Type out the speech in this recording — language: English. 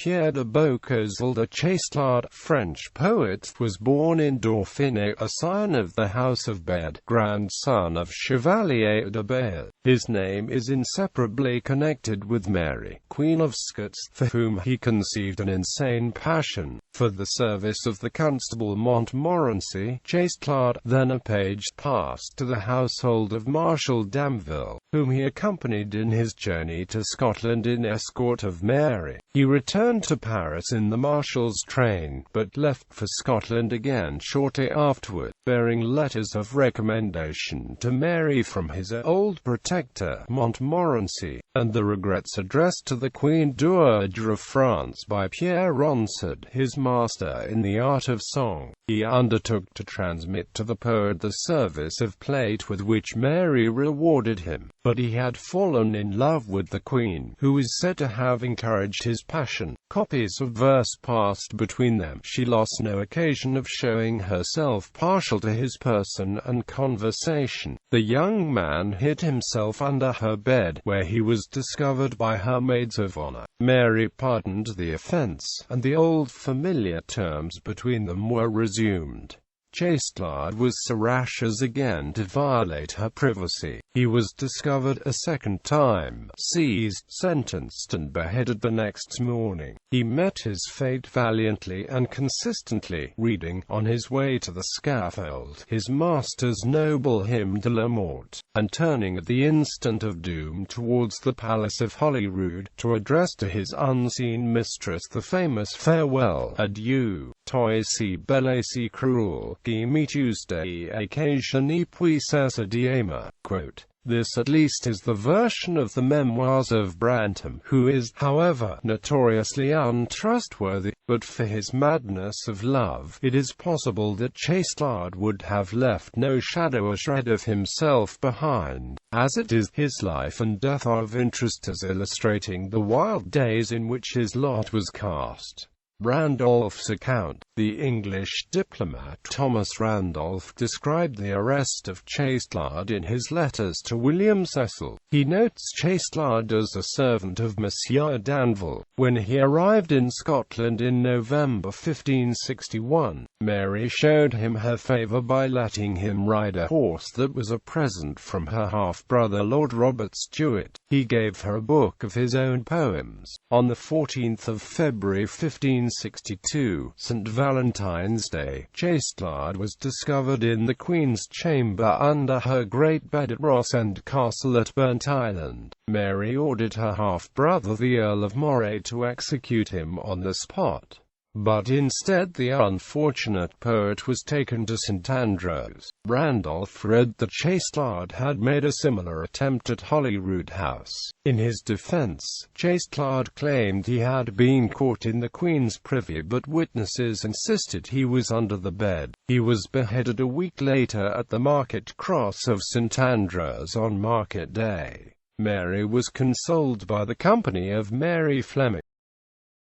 Pierre de Bocosel de Chastelard, French poet, was born in Dauphiné, a scion of the House of Bayard, grandson of Chevalier de Bayard. His name is inseparably connected with Mary, Queen of Scots, for whom he conceived an insane passion. For the service of the Constable Montmorency, Chastelard, then a page, passed to the household of Marshal Damville, whom he accompanied in his journey to Scotland in escort of Mary. He returned to Paris in the Marshal's train, but left for Scotland again shortly afterward, bearing letters of recommendation to Mary from his old protector, Montmorency, and the regrets addressed to the Queen Dowager of France by Pierre Ronsard, his master in the art of song. He undertook to transmit to the poet the service of plate with which Mary rewarded him, but he had fallen in love with the Queen, who is said to have encouraged his passion. Copies of verse passed between them. She lost no occasion of showing herself partial to his person and conversation. The young man hid himself under her bed, where he was discovered by her maids of honor. Mary pardoned the offense, and the old familiar terms between them were resumed. Chastelard was so rash as again to violate her privacy. He was discovered a second time, seized, sentenced, and beheaded the next morning. He met his fate valiantly and consistently, reading, on his way to the scaffold, his master's noble hymn de la Mort, and turning at the instant of doom towards the palace of Holyrood, to address to his unseen mistress the famous farewell, adieu, toi si belle si cruel, qui me tuesday occasion y puissance diema. This at least is the version of the memoirs of Brangham, who is, however, notoriously untrustworthy. But for his madness of love, it is possible that Chastelard would have left no shadow or shred of himself behind. As it is, his life and death are of interest as illustrating the wild days in which his lot was cast. Randolph's account. The English diplomat Thomas Randolph described the arrest of Chastelard in his letters to William Cecil. He notes Chastelard as a servant of Monsieur Danville. When he arrived in Scotland in November 1561, Mary showed him her favour by letting him ride a horse that was a present from her half-brother Lord Robert Stewart. He gave her a book of his own poems. On the 14th of February 1562, St. Valentine's Day, Chastelard was discovered in the Queen's chamber under her great bed at Ross End Castle at Burnt Island. Mary ordered her half-brother the Earl of Moray to execute him on the spot. But instead the unfortunate poet was taken to St. Andrews. Randolph read that Chastelard had made a similar attempt at Holyrood House. In his defense, Chastelard claimed he had been caught in the Queen's privy, but witnesses insisted he was under the bed. He was beheaded a week later at the market cross of St. Andrews on Market Day. Mary was consoled by the company of Mary Fleming.